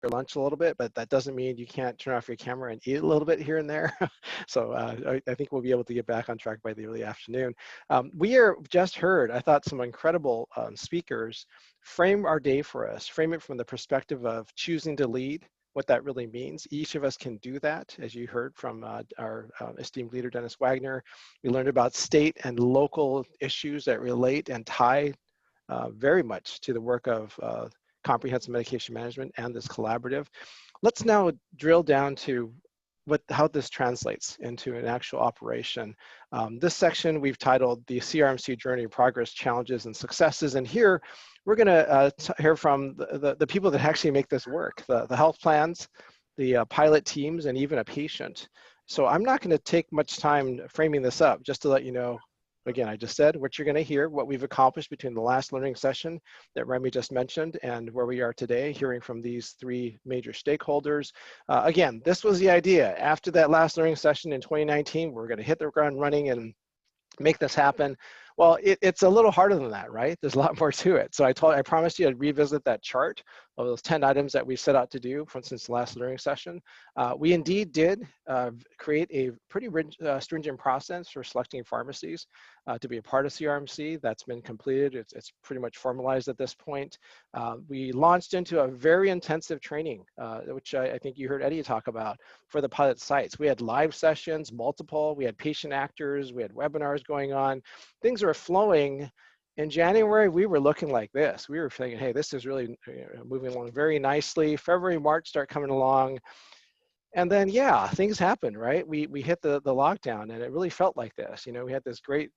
your lunch a little bit, but that doesn't mean you can't turn off your camera and eat a little bit here and there. So I think we'll be able to get back on track by the early afternoon. We are just heard, I thought, some incredible speakers frame our day for us, frame it from the perspective of choosing to lead, what that really means. Each of us can do that, as you heard from our esteemed leader, Dennis Wagner. We learned about state and local issues that relate and tie very much to the work of comprehensive medication management and this collaborative. Let's now drill down to how this translates into an actual operation. This section we've titled the CRMC Journey of Progress, Challenges and Successes. And here we're gonna hear from the people that actually make this work, the health plans, the pilot teams, and even a patient. So I'm not gonna take much time framing this up, just to let you know, again, I just said what you're going to hear, what we've accomplished between the last learning session that Remy just mentioned and where we are today, hearing from these three major stakeholders. Again, this was the idea. After that last learning session in 2019, we're going to hit the ground running and make this happen. Well, it's a little harder than that, right? There's a lot more to it. So I promised you I'd revisit that chart of those 10 items that we set out to do, for instance, the last learning session. We indeed did create a pretty stringent process for selecting pharmacies to be a part of CRMC. That's been completed. It's pretty much formalized at this point. We launched into a very intensive training, which I think you heard Eddie talk about, for the pilot sites. We had live sessions, multiple, we had patient actors, we had webinars going on. Things are flowing. In January, we were looking like this. We were thinking, hey, this is really moving along very nicely. February, March start coming along. And then, yeah, things happened, right? We hit the lockdown, and it really felt like this. We had this great,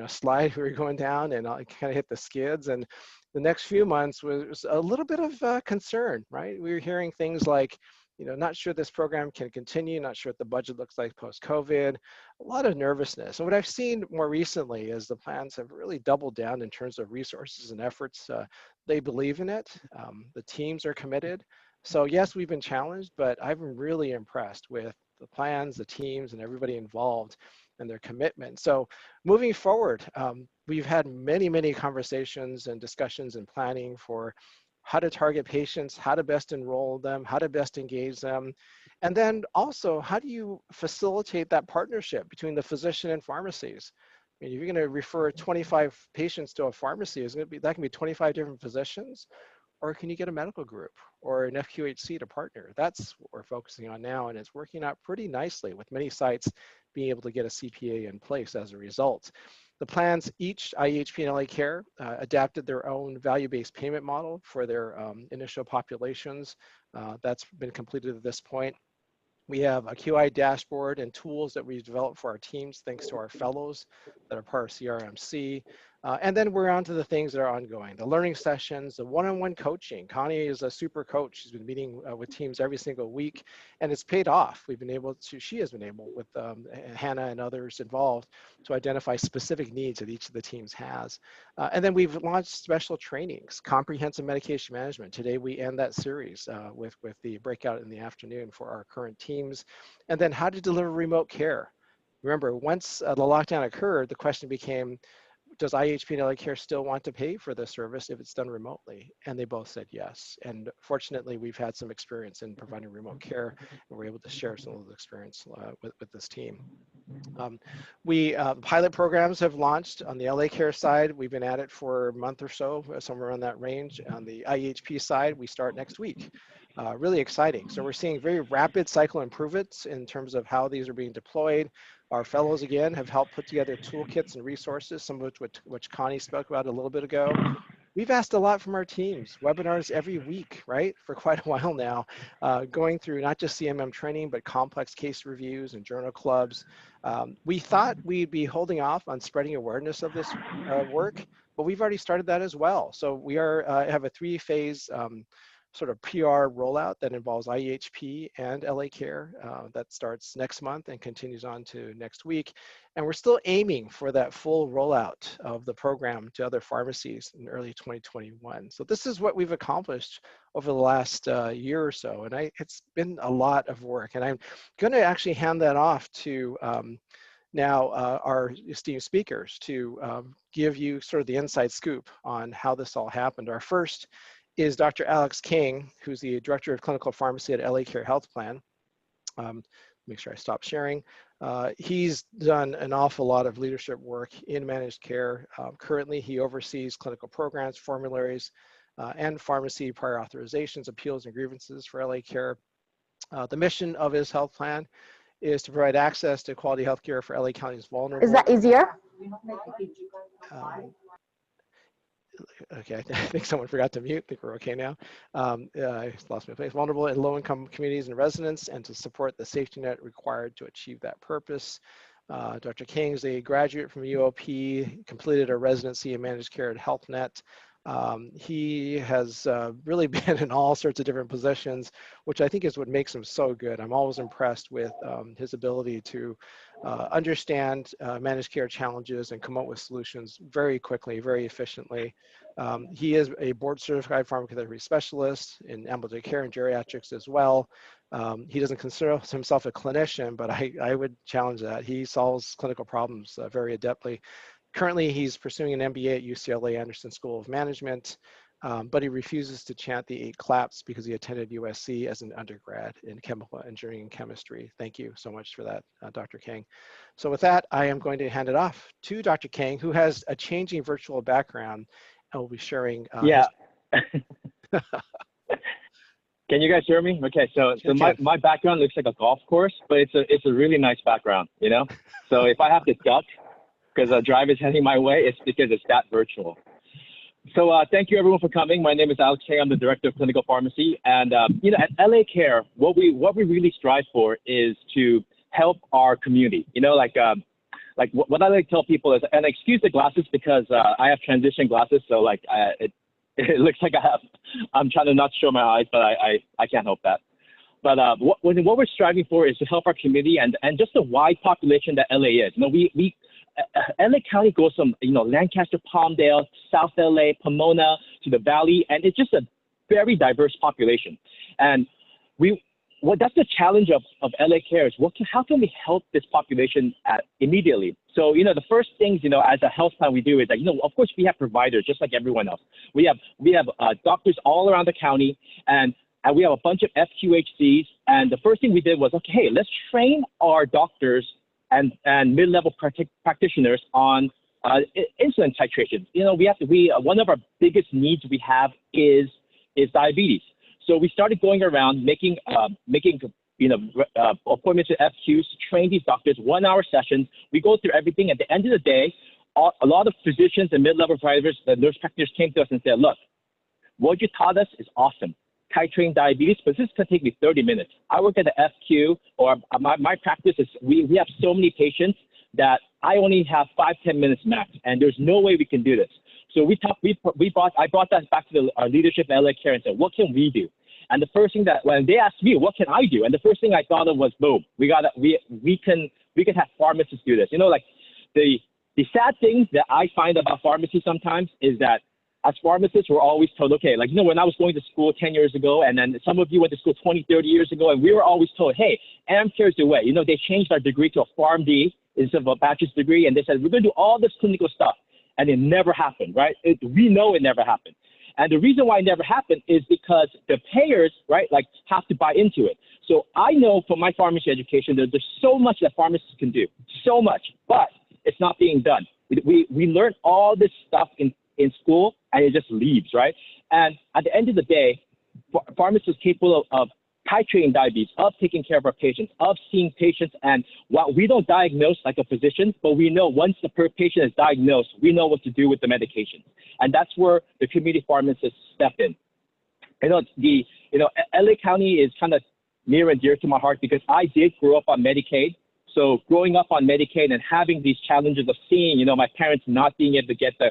slide we were going down, and it kind of hit the skids. And the next few months was a little bit of concern, right? We were hearing things like, not sure this program can continue, not sure what the budget looks like post-COVID, a lot of nervousness. And what I've seen more recently is the plans have really doubled down in terms of resources and efforts. They believe in it. The teams are committed. So yes, we've been challenged, but I've been really impressed with the plans, the teams, and everybody involved and their commitment. So moving forward, we've had many, many conversations and discussions and planning for how to target patients, how to best enroll them, how to best engage them. And then also, how do you facilitate that partnership between the physician and pharmacies? I mean, if you're going to refer 25 patients to a pharmacy, that can be 25 different physicians, or can you get a medical group or an FQHC to partner? That's what we're focusing on now, and it's working out pretty nicely with many sites being able to get a CPA in place as a result. The plans, each IHP and LA Care adapted their own value-based payment model for their initial populations. That's been completed at this point. We have a QI dashboard and tools that we've developed for our teams, thanks to our fellows that are part of CRMC. And then we're on to the things that are ongoing, the learning sessions, the one-on-one coaching. Connie is a super coach. She's been meeting with teams every single week, and it's paid off. She has been able, with Hannah and others involved, to identify specific needs that each of the teams has. And then we've launched special trainings, comprehensive medication management. Today we end that series with the breakout in the afternoon for our current teams. And then how to deliver remote care. Remember, once the lockdown occurred, the question became, does IHP and LA Care still want to pay for this service if it's done remotely? And they both said yes. And fortunately, we've had some experience in providing remote care, and we're able to share some of the experience with this team. Pilot programs have launched on the LA Care side. We've been at it for a month or so, somewhere around that range. On the IHP side, we start next week. Really exciting. So we're seeing very rapid cycle improvements in terms of how these are being deployed. Our fellows, again, have helped put together toolkits and resources, some of which Connie spoke about a little bit ago. We've asked a lot from our teams, webinars every week, right, for quite a while now, going through not just CMM training, but complex case reviews and journal clubs. We thought we'd be holding off on spreading awareness of this work, but we've already started that as well. So we have a three-phase sort of PR rollout that involves IHP and LA Care that starts next month and continues on to next week. And we're still aiming for that full rollout of the program to other pharmacies in early 2021. So this is what we've accomplished over the last year or so. And it's been a lot of work. And I'm going to actually hand that off to now our esteemed speakers to give you sort of the inside scoop on how this all happened. Our first is Dr. Alex Kang, who's the Director of Clinical Pharmacy at LA Care Health Plan. Make sure I stop sharing. He's done an awful lot of leadership work in managed care. Currently, he oversees clinical programs, formularies, and pharmacy prior authorizations, appeals, and grievances for LA Care. The mission of his health plan is to provide access to quality healthcare for LA County's vulnerable. Is that easier? Okay, I think someone forgot to mute. I think we're okay now. I lost my place. Vulnerable and low-income communities and residents, and to support the safety net required to achieve that purpose. Dr. Kang is a graduate from UOP, completed a residency in managed care at HealthNet. He has really been in all sorts of different positions, which I think is what makes him so good. I'm always impressed with his ability to understand managed care challenges and come up with solutions very quickly, very efficiently. He is a board certified pharmacotherapy specialist in ambulatory care and geriatrics as well. He doesn't consider himself a clinician, but I would challenge that. He solves clinical problems very adeptly. Currently, he's pursuing an MBA at UCLA Anderson School of Management, but he refuses to chant the 8 claps because he attended USC as an undergrad in chemical engineering and chemistry. Thank you so much for that, Dr. Kang. So with that, I am going to hand it off to Dr. Kang, who has a changing virtual background and will be sharing. Yeah. Can you guys hear me? Okay, so my background looks like a golf course, but it's a really nice background, you know? So if I have to duck, because a drive is heading my way, it's because it's that virtual. So thank you everyone for coming. My name is Alex Chen. I'm the Director of Clinical Pharmacy. And you know, at LA Care, what we really strive for is to help our community. You know, like what I like to tell people is, and excuse the glasses because I have transition glasses, so like it looks like I'm trying to not show my eyes, but I can't help that. But what we're striving for is to help our community and just the wide population that LA is. You know, LA County goes from, you know, Lancaster, Palmdale, South LA, Pomona to the Valley, and it's just a very diverse population. And that's the challenge of LA Care is how can we help this population immediately? So, you know, the first things, you know, as a health plan we do is that, you know, of course we have providers just like everyone else. We have doctors all around the county, and we have a bunch of FQHCs. And the first thing we did was, okay, hey, let's train our doctors and mid-level practitioners on insulin titration. You know, one of our biggest needs we have is diabetes. So we started going around making you know, appointments to FQs, train these doctors, 1-hour sessions. We go through everything. At the end of the day, a lot of physicians and mid-level providers, the nurse practitioners came to us and said, look, what you taught us is awesome. Titrating diabetes, but this is going to take me 30 minutes. I work at the FQ, or my practice is we have so many patients that I only have 5-10 minutes max, and there's no way we can do this. So I brought that back to our leadership at LA Care and said, what can we do? And the first thing when they asked me, what can I do? And the first thing I thought of was, boom, we can have pharmacists do this. You know, like the sad thing that I find about pharmacy sometimes is that as pharmacists, we're always told, okay, like, you know, when I was going to school 10 years ago, and then some of you went to school 20, 30 years ago, and we were always told, hey, AmCare's the way. You know, they changed our degree to a PharmD instead of a bachelor's degree, and they said, we're going to do all this clinical stuff. And it never happened, right? We know it never happened. And the reason why it never happened is because the payers, right, like have to buy into it. So I know from my pharmacy education that there's so much that pharmacists can do, so much, but it's not being done. We learn all this stuff in school, and it just leaves, right? And at the end of the day, pharmacists are capable of titrating diabetes, of taking care of our patients, of seeing patients. And while we don't diagnose like a physician, but we know once the patient is diagnosed, we know what to do with the medication. And that's where the community pharmacists step in. LA County is kind of near and dear to my heart because I did grow up on Medicaid. So growing up on Medicaid and having these challenges of seeing, you know, my parents not being able to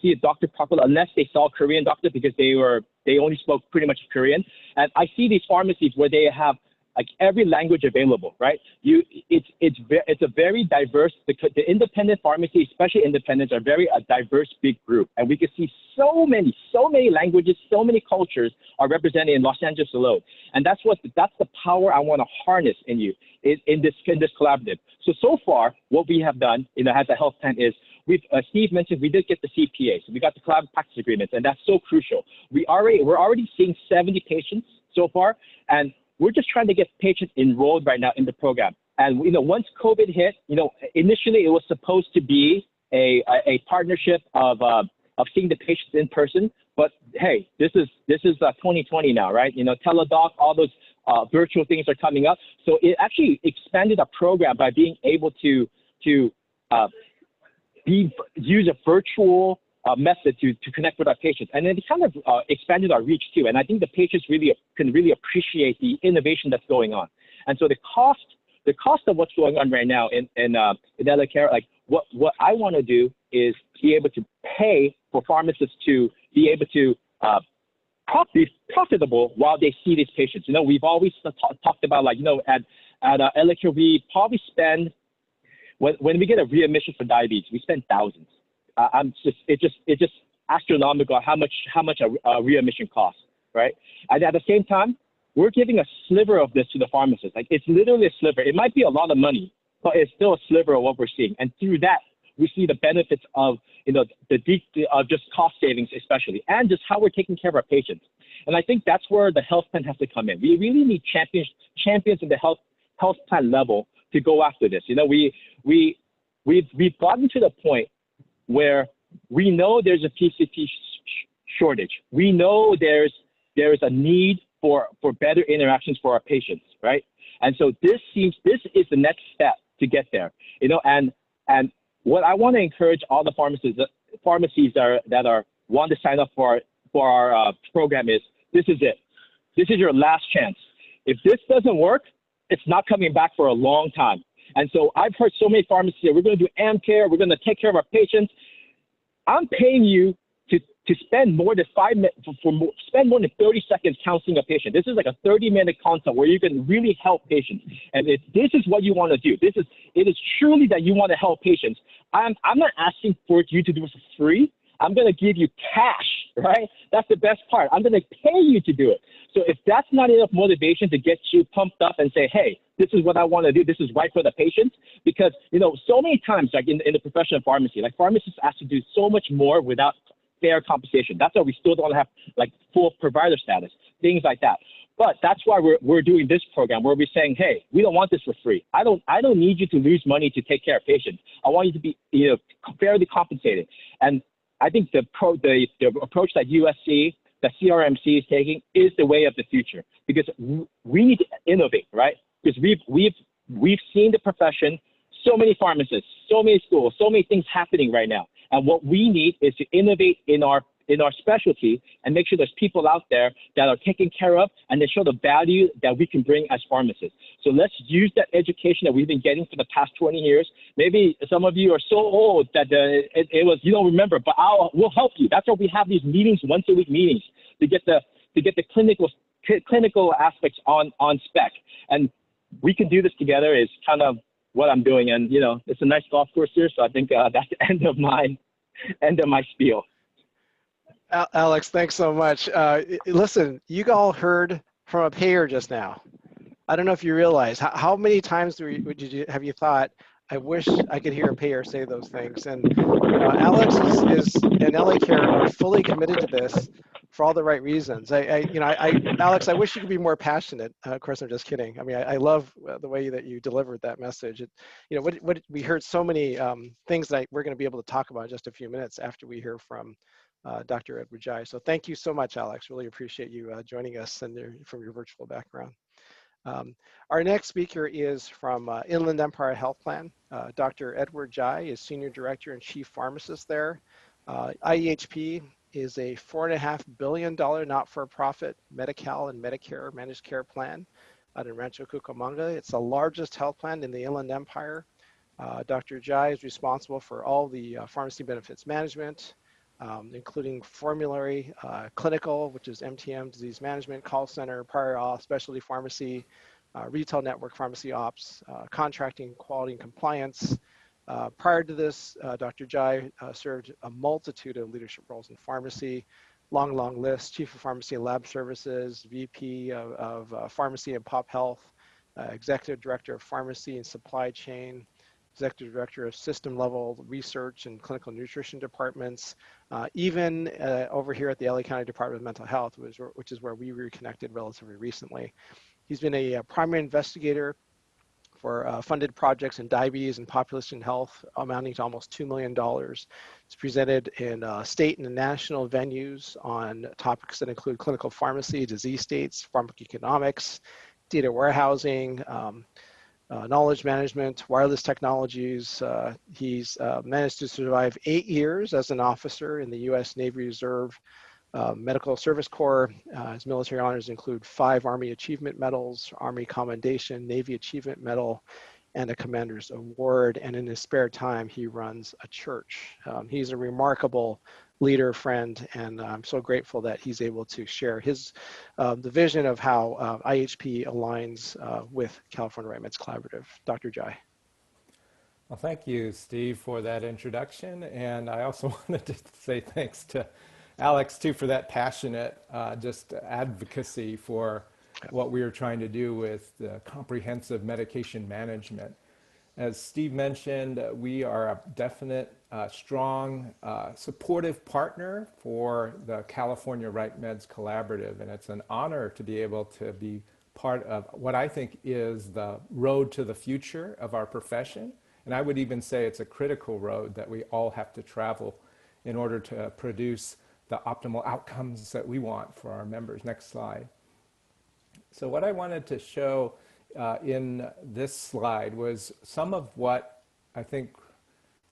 see a doctor properly unless they saw a Korean doctor because they only spoke pretty much Korean. And I see these pharmacies where they have like every language available, right? It's a very diverse. The independent pharmacy, especially independents, are a diverse big group, and we can see so many languages, so many cultures are represented in Los Angeles alone. And that's the power I want to harness in you in this collaborative. So far, what we have done, you know, as a health plan is Steve mentioned we did get the CPA, so we got the collaborative practice agreements, and that's so crucial. We're already seeing 70 patients so far, and we're just trying to get patients enrolled right now in the program. And once COVID hit, initially it was supposed to be a partnership of seeing the patients in person. But hey, this is 2020 now, right? Teledoc, all those virtual things are coming up. So it actually expanded our program by being able to use a virtual method to connect with our patients. And then it kind of expanded our reach too. And I think the patients can really appreciate the innovation that's going on. And so the cost of what's going on right now in LA Care, like what I want to do is be able to pay for pharmacists to be able to be profitable while they see these patients. We've always talked about, like, at LA Care, we probably spend, when we get a readmission for diabetes, we spend thousands. It's just astronomical how much a readmission costs, right? And at the same time, we're giving a sliver of this to the pharmacist. Like, it's literally a sliver. It might be a lot of money, but it's still a sliver of what we're seeing. And through that, we see the benefits of just cost savings, especially, and just how we're taking care of our patients. And I think that's where the health plan has to come in. We really need champions in the health plan level to go after this. We've gotten to the point where we know there's a PCP shortage. We know there's a need for better interactions for our patients, right? And so this is the next step to get there. And what I want to encourage all the pharmacies that want to sign up for our program is, this is it. This is your last chance. If this doesn't work, it's not coming back for a long time. And so I've heard so many pharmacies say, we're going to do AmCare, we're going to take care of our patients. I'm paying you to spend more than 30 seconds counseling a patient. This is like a 30-minute consult where you can really help patients. And if this is what you want to do, it is truly that you want to help patients. I'm not asking for you to do it for free. I'm going to give you cash, right? That's the best part. I'm going to pay you to do it. So if that's not enough motivation to get you pumped up and say, hey, this is what I want to do, this is right for the patients, because, so many times, like in the profession of pharmacy, like pharmacists ask to do so much more without fair compensation. That's why we still don't have like full provider status, things like that. But that's why we're doing this program where we're saying, hey, we don't want this for free. I don't need you to lose money to take care of patients. I want you to be fairly compensated. And I think the approach that USC, that CRMC is taking is the way of the future, because we need to innovate, right? Because we've seen the profession, so many pharmacists, so many schools, so many things happening right now. And what we need is to innovate in our specialty and make sure there's people out there that are taken care of and they show the value that we can bring as pharmacists. So let's use that education that we've been getting for the past 20 years. Maybe some of you are so old that it was, you don't remember, but we'll help you. That's why we have these meetings, once a week meetings, to get the clinical aspects on spec. And we can do this together is kind of what I'm doing. And, it's a nice golf course here. So I think that's the end of my spiel. Alex, thanks so much. Listen, you all heard from a payer just now. I don't know if you realize how many times have you thought, I wish I could hear a payer say those things. And Alex and LA Care are fully committed to this for all the right reasons. Alex, I wish you could be more passionate. Of course, I'm just kidding. I mean, I love the way that you delivered that message. We heard so many things that we're going to be able to talk about in just a few minutes after we hear from Dr. Edward Jai. So thank you so much, Alex. Really appreciate you joining us from your virtual background. Our next speaker is from Inland Empire Health Plan. Dr. Edward Jai is Senior Director and Chief Pharmacist there. IEHP is a $4.5 billion not-for-profit Medi-Cal and Medicare managed care plan out in Rancho Cucamonga. It's the largest health plan in the Inland Empire. Dr. Jai is responsible for all the pharmacy benefits management, including formulary, clinical, which is MTM, disease management, call center, prior auth, specialty pharmacy, retail network pharmacy ops, contracting, quality and compliance. Prior to this, Dr. Jai served a multitude of leadership roles in pharmacy, long list, Chief of Pharmacy and Lab Services, VP of Pharmacy and Pop Health, Executive Director of Pharmacy and Supply Chain, executive director of system level research and clinical nutrition departments, even over here at the LA County Department of Mental Health, which is where we reconnected relatively recently. He's been a primary investigator for funded projects in diabetes and population health amounting to almost $2 million. It's presented in state and national venues on topics that include clinical pharmacy, disease states, pharmacoeconomics, data warehousing, knowledge management, wireless technologies. He's managed to survive 8 years as an officer in the U.S. Navy Reserve Medical Service Corps. His military honors include 5 Army Achievement Medals, Army Commendation, Navy Achievement Medal, and a Commander's Award. And in his spare time, he runs a church. He's a remarkable leader, friend, and I'm so grateful that he's able to share his the vision of how IHP aligns with California Right Meds Collaborative. Dr. Jai. Well, thank you, Steve, for that introduction. And I also wanted to say thanks to Alex, too, for that passionate just advocacy for what we are trying to do with comprehensive medication management. As Steve mentioned, we are a definite, strong, supportive partner for the California Right Meds Collaborative, and it's an honor to be able to be part of what I think is the road to the future of our profession. And I would even say it's a critical road that we all have to travel in order to produce the optimal outcomes that we want for our members. Next slide. So what I wanted to show in this slide was some of what I think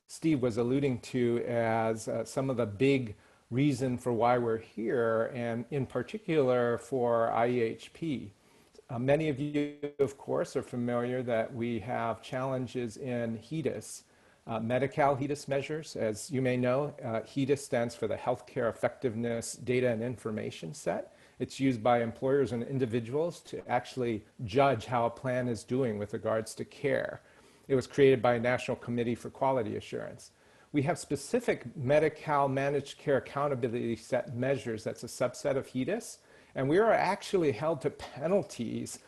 Steve was alluding to as some of the big reason for why we're here, and in particular for IEHP. Many of you, of course, are familiar that we have challenges in Hedis, Medi-Cal Hedis measures. As you may know, Hedis stands for the Healthcare Effectiveness Data and Information Set. It's used by employers and individuals to actually judge how a plan is doing with regards to care. It was created by a National Committee for Quality Assurance. We have specific Medi-Cal Managed Care Accountability Set measures that's a subset of Hedis, and we are actually held to penalties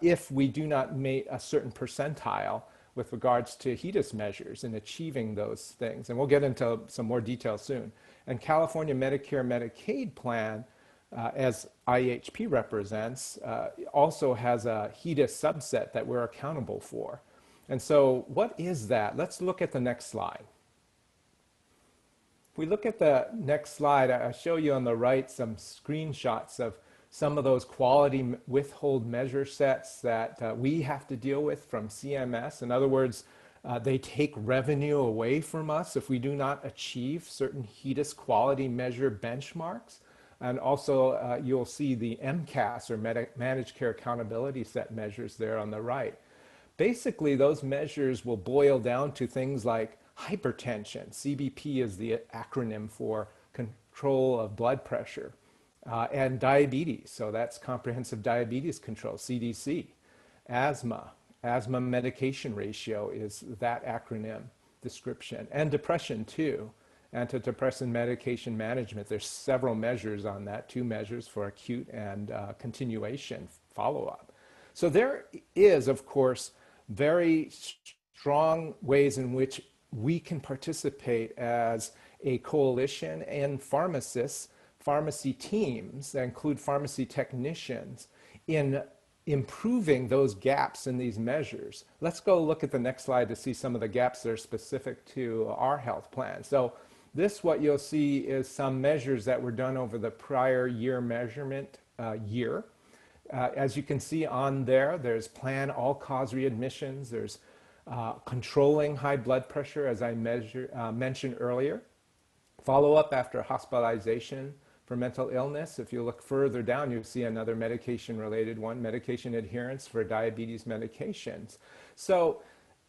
if we do not meet a certain percentile with regards to Hedis measures in achieving those things. And we'll get into some more detail soon. And California Medicare Medicaid plan, as IHP represents, also has a Hedis subset that we're accountable for. And so what is that? Let's look at the next slide. If we look at the next slide, I show you on the right some screenshots of some of those quality withhold measure sets that we have to deal with from CMS. In other words, they take revenue away from us if we do not achieve certain Hedis quality measure benchmarks. And also you'll see the MCAS, or Managed Care Accountability Set measures there on the right. Basically, those measures will boil down to things like hypertension. CBP is the acronym for control of blood pressure. And diabetes, so that's comprehensive diabetes control, CDC. Asthma medication ratio is that acronym description. And depression too, antidepressant medication management. There's several measures on that, 2 measures for acute and continuation follow-up. So there is, of course, very strong ways in which we can participate as a coalition and pharmacists, pharmacy teams that include pharmacy technicians in improving those gaps in these measures. Let's go look at the next slide to see some of the gaps that are specific to our health plan. So this, what you'll see, is some measures that were done over the prior year measurement year. As you can see on there, there's plan all-cause readmissions, there's controlling high blood pressure, as I mentioned earlier, follow-up after hospitalization for mental illness. If you look further down, you'll see another medication-related one, medication adherence for diabetes medications. So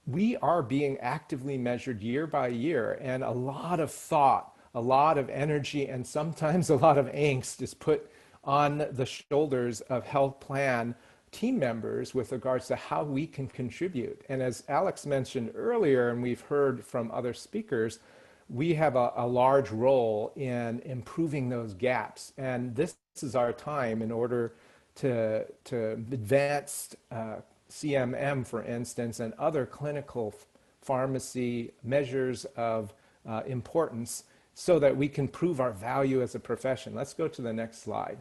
we are being actively measured year by year, and a lot of thought, a lot of energy, and sometimes a lot of angst is put on the shoulders of health plan team members with regards to how we can contribute. And as Alex mentioned earlier, and we've heard from other speakers, we have a large role in improving those gaps. And this is our time in order to advance CMM, for instance, and other clinical pharmacy measures of importance so that we can prove our value as a profession. Let's go to the next slide.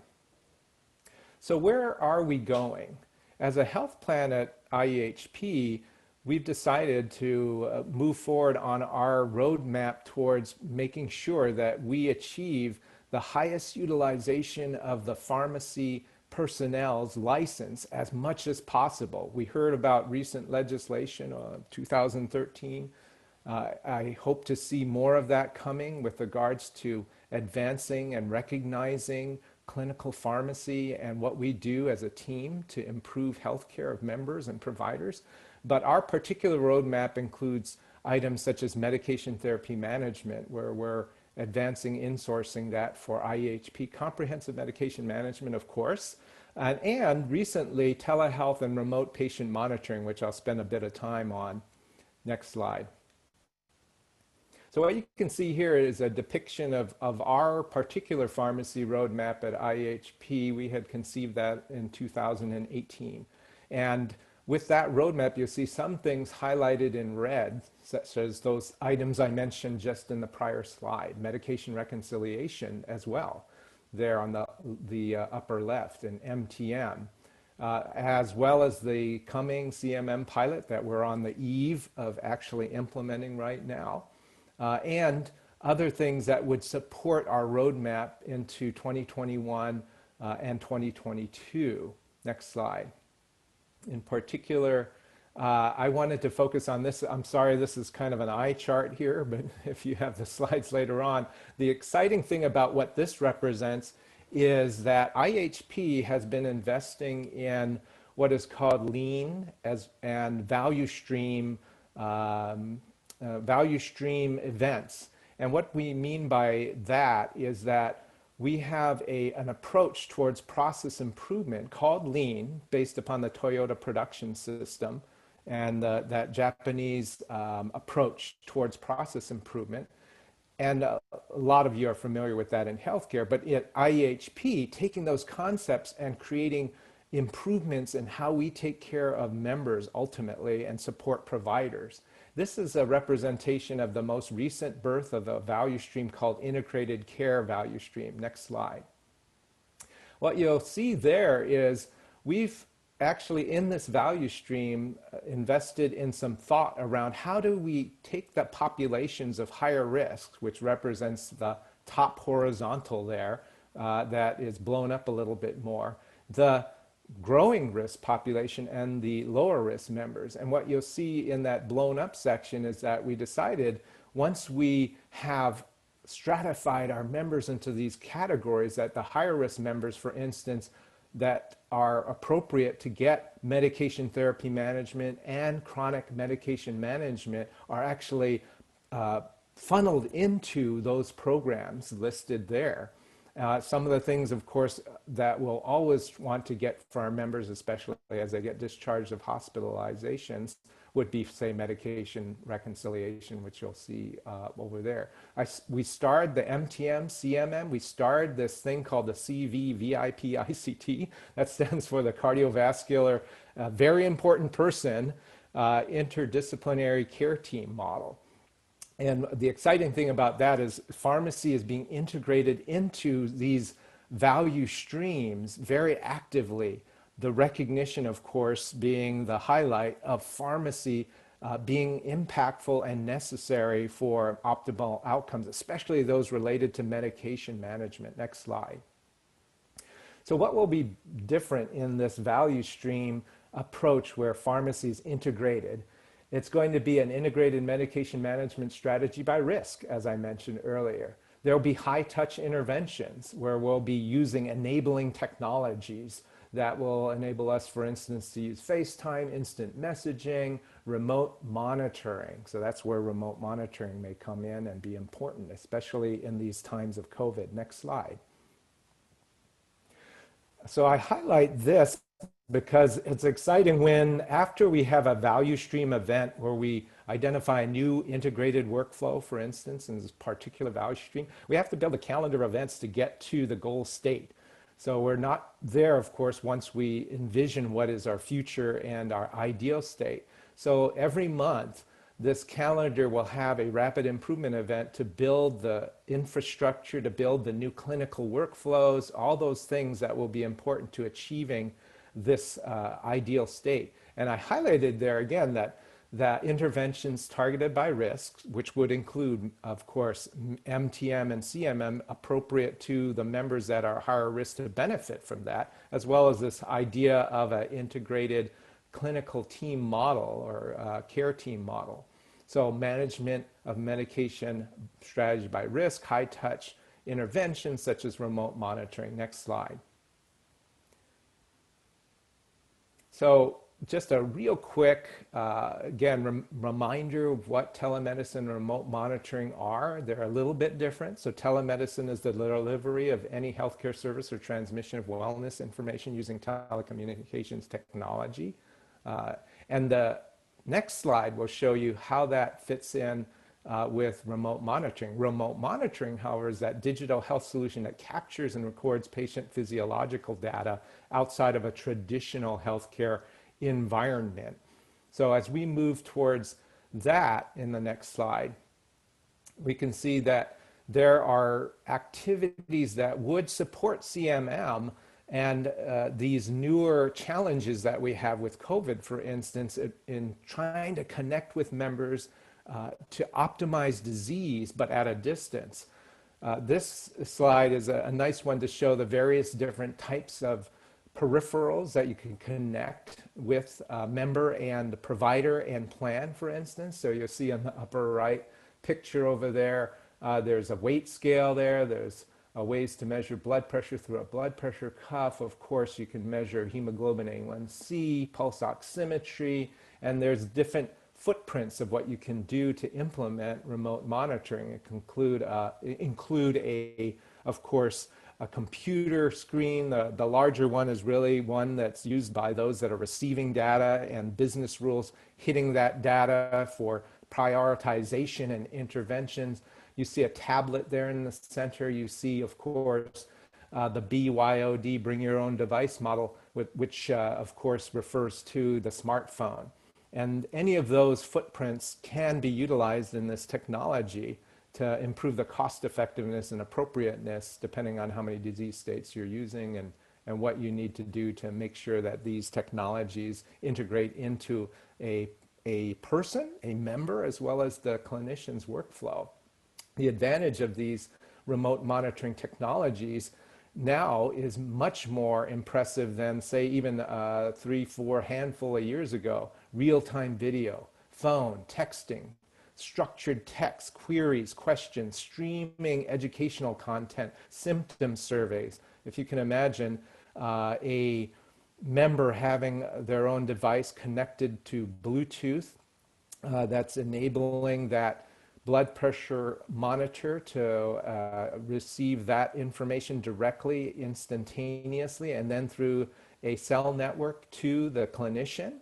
So where are we going? As a health plan at IEHP, we've decided to move forward on our roadmap towards making sure that we achieve the highest utilization of the pharmacy personnel's license as much as possible. We heard about recent legislation of 2013. I hope to see more of that coming with regards to advancing and recognizing clinical pharmacy and what we do as a team to improve healthcare of members and providers. But our particular roadmap includes items such as medication therapy management, where we're advancing insourcing that for IEHP, comprehensive medication management, of course, and recently telehealth and remote patient monitoring, which I'll spend a bit of time on. Next slide. So what you can see here is a depiction of our particular pharmacy roadmap at IEHP. We had conceived that in 2018. And with that roadmap, you'll see some things highlighted in red, such as those items I mentioned just in the prior slide, medication reconciliation as well, there on the upper left, and MTM, as well as the coming CMM pilot that we're on the eve of actually implementing right now, and other things that would support our roadmap into 2021 and 2022. Next slide. In particular, I wanted to focus on this. I'm sorry, this is kind of an eye chart here, but if you have the slides later on, the exciting thing about what this represents is that IHP has been investing in what is called lean and value stream events. And what we mean by that is that we have an approach towards process improvement called lean, based upon the Toyota production system and that Japanese approach towards process improvement. And a lot of you are familiar with that in healthcare, but at IEHP, taking those concepts and creating improvements in how we take care of members ultimately and support providers. This is a representation of the most recent birth of a value stream called integrated care value stream. Next slide. What you'll see there is we've actually in this value stream invested in some thought around how do we take the populations of higher risk, which represents the top horizontal there, that is blown up a little bit more, the growing risk population and the lower risk members. And what you'll see in that blown up section is that we decided once we have stratified our members into these categories, that the higher risk members, for instance, that are appropriate to get medication therapy management and chronic medication management are actually funneled into those programs listed there. Some of the things, of course, that we'll always want to get for our members, especially as they get discharged of hospitalizations, would be, say, medication reconciliation, which you'll see over there. We starred the MTM, CMM. We starred this thing called the CVVIP-ICT. That stands for the cardiovascular, very important person, interdisciplinary care team model. And the exciting thing about that is pharmacy is being integrated into these value streams very actively. The recognition, of course, being the highlight of pharmacy being impactful and necessary for optimal outcomes, especially those related to medication management. Next slide. So what will be different in this value stream approach where pharmacy is integrated? It's going to be an integrated medication management strategy by risk, as I mentioned earlier. There will be high-touch interventions where we'll be using enabling technologies that will enable us, for instance, to use FaceTime, instant messaging, remote monitoring. So that's where remote monitoring may come in and be important, especially in these times of COVID. Next slide. So I highlight this because it's exciting when, after we have a value stream event where we identify a new integrated workflow, for instance, in this particular value stream, we have to build a calendar of events to get to the goal state. So we're not there, of course, once we envision what is our future and our ideal state. So every month, this calendar will have a rapid improvement event to build the infrastructure, to build the new clinical workflows, all those things that will be important to achieving this ideal state. And I highlighted there again that interventions targeted by risks, which would include, of course, MTM and CMM appropriate to the members that are higher risk to benefit from that, as well as this idea of an integrated clinical team model or care team model. So management of medication strategy by risk, high touch interventions such as remote monitoring. Next slide. So just a real quick, again, reminder of what telemedicine and remote monitoring are. They're a little bit different. So telemedicine is the delivery of any healthcare service or transmission of wellness information using telecommunications technology. And the next slide will show you how that fits in with remote monitoring. Remote monitoring, however, is that digital health solution that captures and records patient physiological data outside of a traditional healthcare environment. So as we move towards that in the next slide, we can see that there are activities that would support CMM and these newer challenges that we have with COVID, for instance, in trying to connect with members to optimize disease, but at a distance. This slide is a nice one to show the various different types of peripherals that you can connect with member and provider and plan, for instance. So you'll see on the upper right picture over there, there's a weight scale there, there's ways to measure blood pressure through a blood pressure cuff. Of course, you can measure hemoglobin A1C, pulse oximetry, and there's different footprints of what you can do to implement remote monitoring. It can include of course, a computer screen. The larger one is really one that's used by those that are receiving data and business rules hitting that data for prioritization and interventions. You see a tablet there in the center. You see, of course, the BYOD, bring your own device model, which of course refers to the smartphone. And any of those footprints can be utilized in this technology to improve the cost effectiveness and appropriateness depending on how many disease states you're using and what you need to do to make sure that these technologies integrate into a person, a member, as well as the clinician's workflow. The advantage of these remote monitoring technologies now is much more impressive than, say, even 3-4 handful of years ago. Real-time video, phone, texting, structured text, queries, questions, streaming educational content, symptom surveys. If you can imagine a member having their own device connected to Bluetooth that's enabling that blood pressure monitor to receive that information directly, instantaneously, and then through a cell network to the clinician.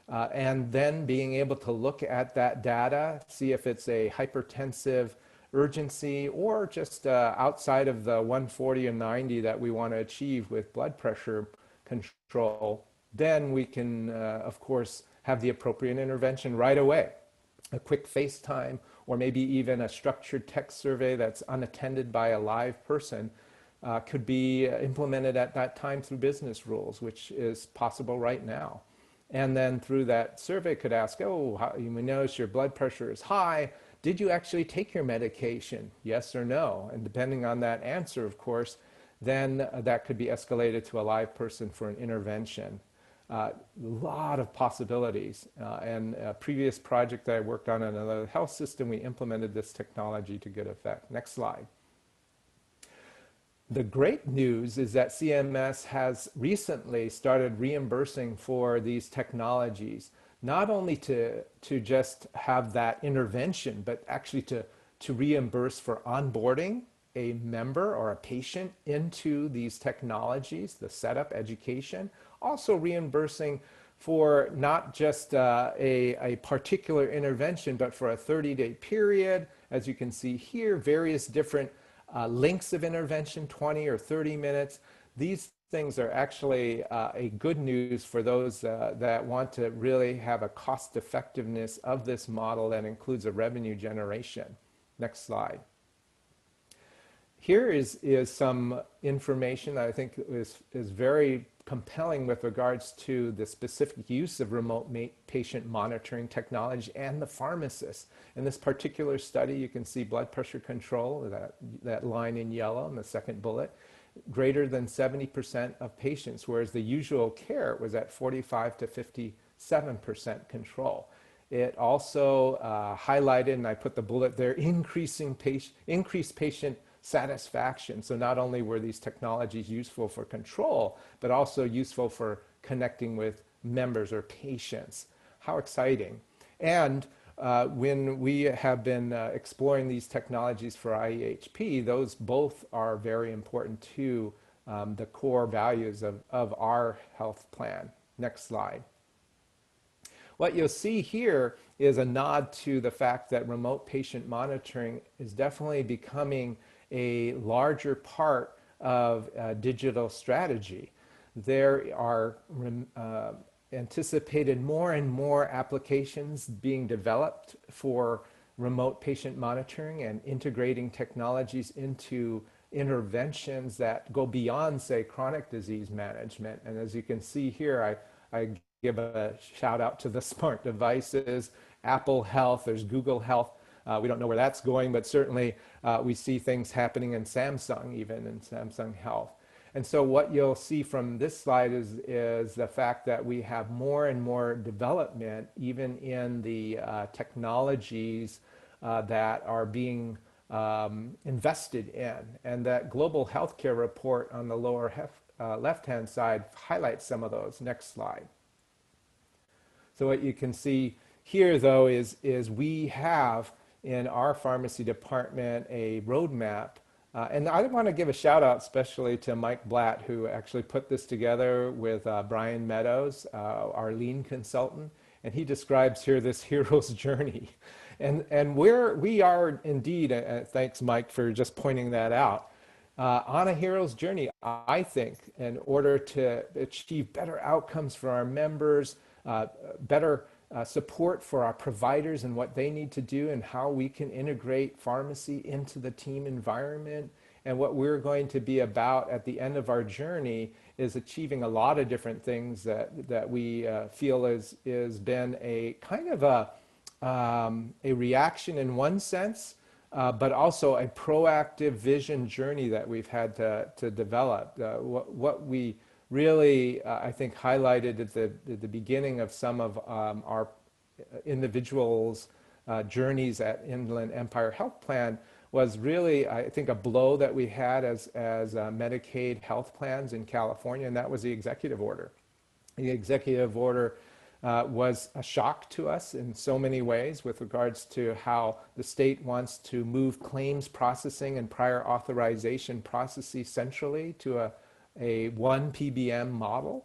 And then being able to look at that data, see if it's a hypertensive urgency or just outside of the 140 and 90 that we want to achieve with blood pressure control. Then we can, of course, have the appropriate intervention right away. A quick FaceTime or maybe even a structured text survey that's unattended by a live person could be implemented at that time through business rules, which is possible right now. And then through that survey could ask, oh, you may notice your blood pressure is high. Did you actually take your medication? Yes or no? And depending on that answer, of course, then that could be escalated to a live person for an intervention. A lot of possibilities. And a previous project that I worked on in another health system, we implemented this technology to good effect. Next slide. The great news is that CMS has recently started reimbursing for these technologies, not only to just have that intervention, but actually to reimburse for onboarding a member or a patient into these technologies, the setup, education, also reimbursing for not just a particular intervention, but for a 30-day period. As you can see here, various different lengths of intervention, 20 or 30 minutes. These things are actually a good news for those that want to really have a cost effectiveness of this model that includes a revenue generation. Next slide. Here is some information that I think is very compelling with regards to the specific use of remote patient monitoring technology and the pharmacist. In this particular study, you can see blood pressure control, that line in yellow in the second bullet, greater than 70% of patients, whereas the usual care was at 45 to 57% control. It also highlighted, and I put the bullet there, increased patient satisfaction. So not only were these technologies useful for control, but also useful for connecting with members or patients. How exciting. And when we have been exploring these technologies for IEHP, those both are very important to the core values of our health plan. Next slide. What you'll see here is a nod to the fact that remote patient monitoring is definitely becoming a larger part of digital strategy. There are anticipated more and more applications being developed for remote patient monitoring and integrating technologies into interventions that go beyond, say, chronic disease management. And as you can see here, I give a shout out to the smart devices, Apple Health, there's Google Health. We don't know where that's going, but certainly we see things happening in Samsung, even in Samsung Health. And so what you'll see from this slide is the fact that we have more and more development, even in the technologies that are being invested in. And that Global Healthcare Report on the lower left-hand side highlights some of those. Next slide. So what you can see here, though, is we have in our pharmacy department a roadmap. And I want to give a shout out especially to Mike Blatt, who actually put this together with Brian Meadows, our lean consultant. And he describes here this hero's journey. And we are indeed, thanks Mike for just pointing that out, on a hero's journey, I think, in order to achieve better outcomes for our members, better support for our providers and what they need to do and how we can integrate pharmacy into the team environment. And what we're going to be about at the end of our journey is achieving a lot of different things that we feel is been a kind of a reaction in one sense, but also a proactive vision journey that we've had to develop. What we really, I think, highlighted at the beginning of some of our individuals' journeys at Inland Empire Health Plan was really, I think, a blow that we had as Medicaid health plans in California, and that was the executive order. The executive order was a shock to us in so many ways with regards to how the state wants to move claims processing and prior authorization processes centrally to a one PBM model,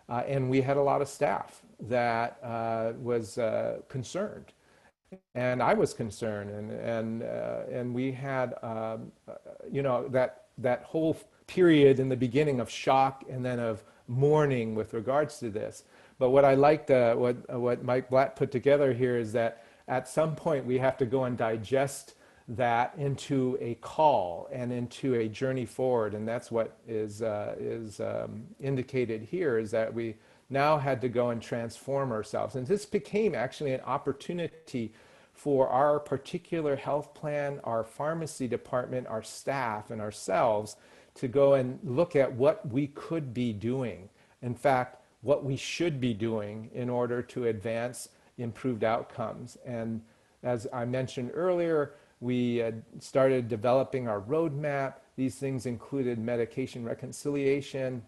and we had a lot of staff that was concerned, and I was concerned, and we had that whole period in the beginning of shock and then of mourning with regards to this. But what I liked, what Mike Blatt put together here is that at some point we have to go and digest that into a call and into a journey forward, and that's what is indicated here, is that we now had to go and transform ourselves. And this became actually an opportunity for our particular health plan, our pharmacy department, our staff, and ourselves to go and look at what we could be doing. In fact, what we should be doing in order to advance improved outcomes. And as I mentioned earlier, we started developing our roadmap. These things included medication reconciliation,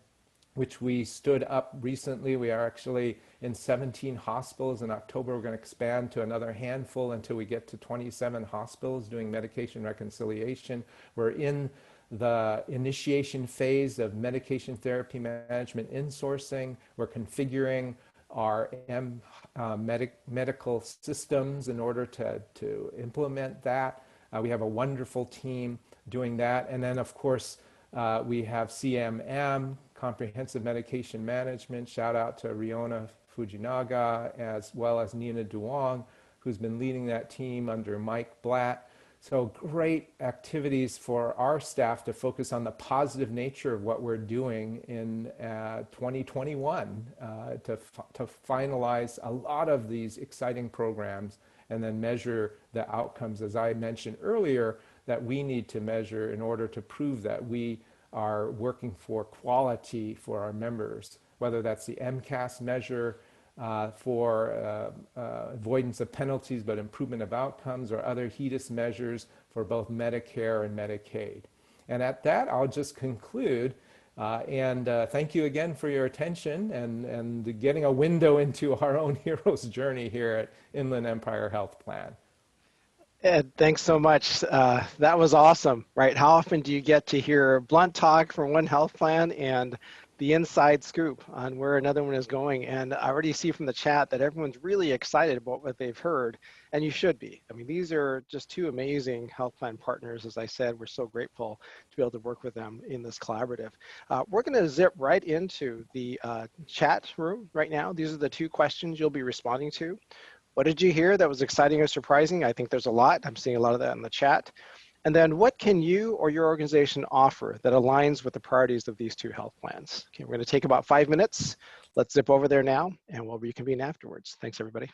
which we stood up recently. We are actually in 17 hospitals. In October, we're going to expand to another handful until we get to 27 hospitals doing medication reconciliation. We're in the initiation phase of medication therapy management insourcing. We're configuring our medical systems in order to implement that. We have a wonderful team doing that. And then, of course, we have CMM, comprehensive medication management. Shout out to Riona Fujinaga, as well as Nina Duong, who's been leading that team under Mike Blatt. So great activities for our staff to focus on the positive nature of what we're doing in 2021 to finalize a lot of these exciting programs and then measure the outcomes, as I mentioned earlier, that we need to measure in order to prove that we are working for quality for our members, whether that's the MCAS measure for avoidance of penalties but improvement of outcomes, or other Hedis measures for both Medicare and Medicaid. And at that, I'll just conclude. Thank you again for your attention and getting a window into our own hero's journey here at Inland Empire Health Plan. Ed, thanks so much. That was awesome, right? How often do you get to hear blunt talk from one health plan and the inside scoop on where another one is going? And I already see from the chat that everyone's really excited about what they've heard, and you should be. I mean, these are just two amazing health plan partners. As I said, we're so grateful to be able to work with them in this collaborative. We're going to zip right into the chat room right now. These are the two questions you'll be responding to. What did you hear that was exciting or surprising? I think there's a lot. I'm seeing a lot of that in the chat. And then what can you or your organization offer that aligns with the priorities of these two health plans? Okay, we're going to take about 5 minutes. Let's zip over there now, and we'll reconvene afterwards. Thanks, everybody.